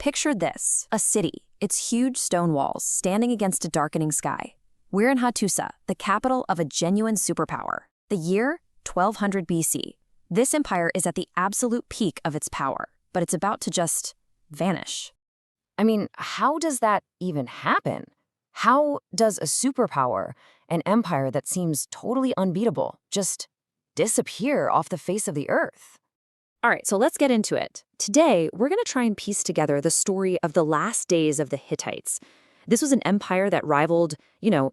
Picture this, a city, its huge stone walls standing against a darkening sky. We're in Hattusa, the capital of a genuine superpower. The year, 1200 BC. This empire is at the absolute peak of its power, but it's about to just vanish. I mean, how does that even happen? How does a superpower, an empire that seems totally unbeatable, just disappear off the face of the earth? All right, so let's get into it. Today, we're going to try and piece together the story of the last days of the Hittites. This was an empire that rivaled,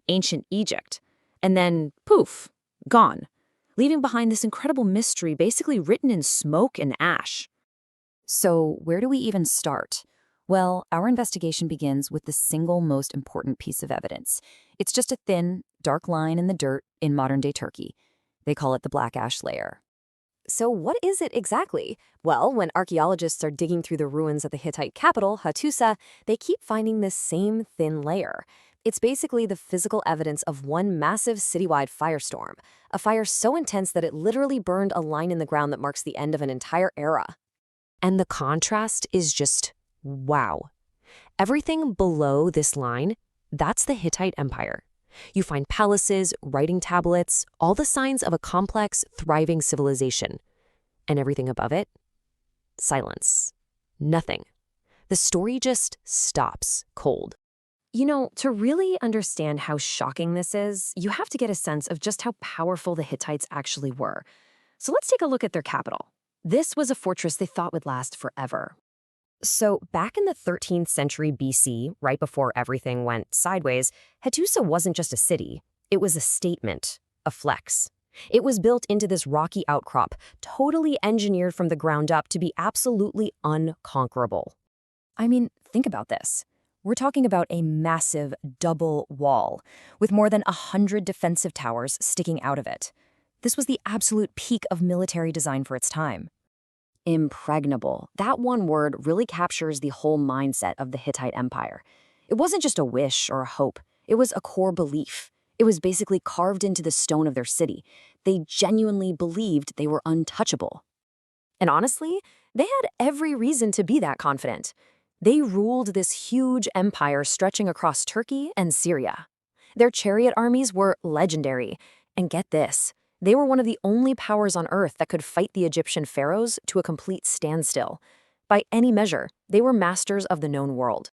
ancient Egypt. And then, poof, gone, leaving behind this incredible mystery basically written in smoke and ash. So where do we even start? Well, our investigation begins with the single most important piece of evidence. It's just a thin, dark line in the dirt in modern-day Turkey. They call it the black ash layer. So what is it exactly? Well, when archaeologists are digging through the ruins of the Hittite capital, Hattusa, they keep finding this same thin layer. It's basically the physical evidence of one massive citywide firestorm, a fire so intense that it literally burned a line in the ground that marks the end of an entire era. And the contrast is just wow. Everything below this line, that's the Hittite Empire. You find palaces, writing tablets, all the signs of a complex, thriving civilization. And everything above it? Silence. Nothing. The story just stops cold. To really understand how shocking this is, you have to get a sense of just how powerful the Hittites actually were. So let's take a look at their capital. This was a fortress they thought would last forever. So back in the 13th century BC, right before everything went sideways, Hattusa wasn't just a city. It was a statement, a flex. It was built into this rocky outcrop, totally engineered from the ground up to be absolutely unconquerable. I mean, think about this. We're talking about a massive double wall with more than 100 defensive towers sticking out of it. This was the absolute peak of military design for its time. Impregnable. That one word really captures the whole mindset of the Hittite Empire. It wasn't just a wish or a hope. It was a core belief. It was basically carved into the stone of their city. They genuinely believed they were untouchable. And honestly, they had every reason to be that confident. They ruled this huge empire stretching across Turkey and Syria. Their chariot armies were legendary. And get this, they were one of the only powers on Earth that could fight the Egyptian Pharaohs to a complete standstill. By any measure, they were masters of the known world.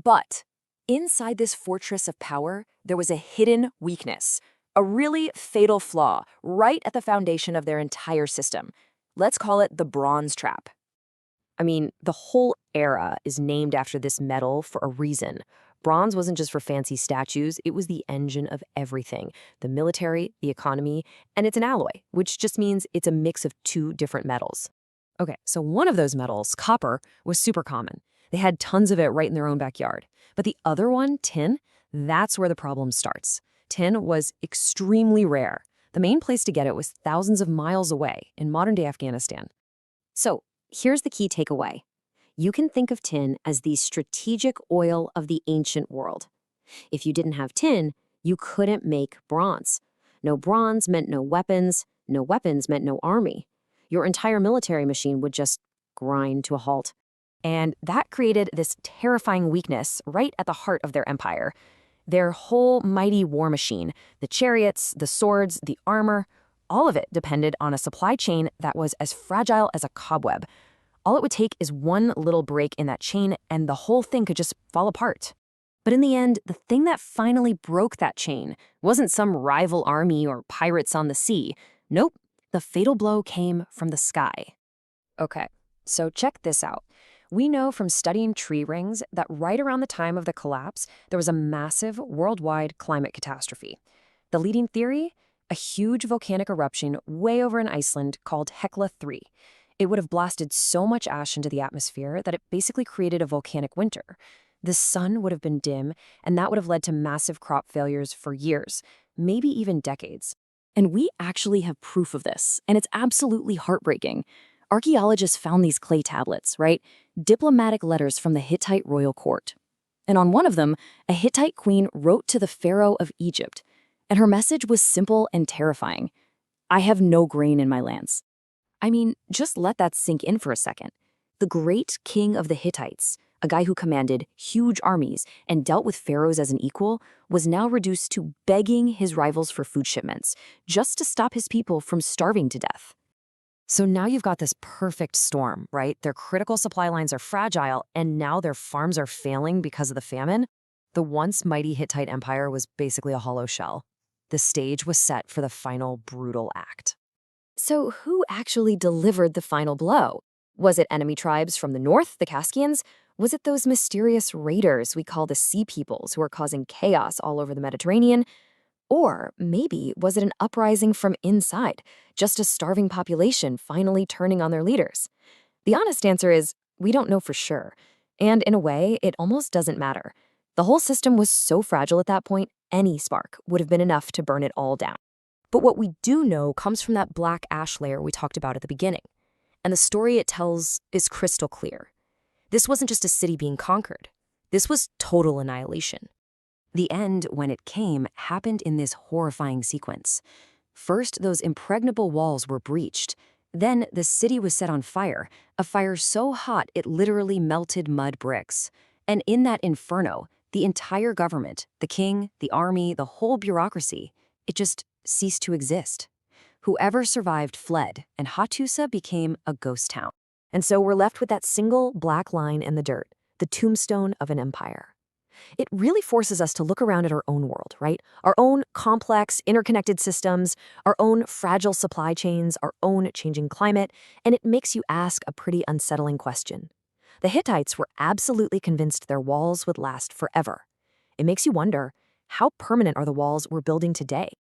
But inside this fortress of power, there was a hidden weakness, a really fatal flaw right at the foundation of their entire system. Let's call it the bronze trap. I mean, the whole era is named after this metal for a reason. Bronze wasn't just for fancy statues, it was the engine of everything. The military, the economy, and it's an alloy, which just means it's a mix of two different metals. Okay, so one of those metals, copper, was super common. They had tons of it right in their own backyard. But the other one, tin, that's where the problem starts. Tin was extremely rare. The main place to get it was thousands of miles away in modern-day Afghanistan. So here's the key takeaway. You can think of tin as the strategic oil of the ancient world. If you didn't have tin, you couldn't make bronze. No bronze meant no weapons meant no army. Your entire military machine would just grind to a halt. And that created this terrifying weakness right at the heart of their empire. Their whole mighty war machine, the chariots, the swords, the armor, all of it depended on a supply chain that was as fragile as a cobweb. All it would take is one little break in that chain and the whole thing could just fall apart. But in the end, the thing that finally broke that chain wasn't some rival army or pirates on the sea. Nope, the fatal blow came from the sky. Okay, so check this out. We know from studying tree rings that right around the time of the collapse, there was a massive worldwide climate catastrophe. The leading theory? A huge volcanic eruption way over in Iceland called Hekla 3. It would have blasted so much ash into the atmosphere that it basically created a volcanic winter. The sun would have been dim, and that would have led to massive crop failures for years, maybe even decades. And we actually have proof of this, and it's absolutely heartbreaking. Archaeologists found these clay tablets, right? Diplomatic letters from the Hittite royal court. And on one of them, a Hittite queen wrote to the Pharaoh of Egypt, and her message was simple and terrifying. I have no grain in my lands. I mean, just let that sink in for a second. The great king of the Hittites, a guy who commanded huge armies and dealt with pharaohs as an equal, was now reduced to begging his rivals for food shipments, just to stop his people from starving to death. So now you've got this perfect storm, right? Their critical supply lines are fragile, and now their farms are failing because of the famine. The once mighty Hittite Empire was basically a hollow shell. The stage was set for the final brutal act. So who actually delivered the final blow? Was it enemy tribes from the north, the Kaskians? Was it those mysterious raiders we call the Sea Peoples who are causing chaos all over the Mediterranean? Or maybe was it an uprising from inside, just a starving population finally turning on their leaders? The honest answer is, we don't know for sure. And in a way, it almost doesn't matter. The whole system was so fragile at that point, any spark would have been enough to burn it all down. But what we do know comes from that black ash layer we talked about at the beginning. And the story it tells is crystal clear. This wasn't just a city being conquered. This was total annihilation. The end, when it came, happened in this horrifying sequence. First, those impregnable walls were breached. Then, the city was set on fire, a fire so hot it literally melted mud bricks. And in that inferno, the entire government, the king, the army, the whole bureaucracy, it just ceased to exist. Whoever survived fled, and Hattusa became a ghost town. And so we're left with that single black line in the dirt, the tombstone of an empire. It really forces us to look around at our own world, right? Our own complex, interconnected systems, our own fragile supply chains, our own changing climate, and it makes you ask a pretty unsettling question. The Hittites were absolutely convinced their walls would last forever. It makes you wonder, how permanent are the walls we're building today?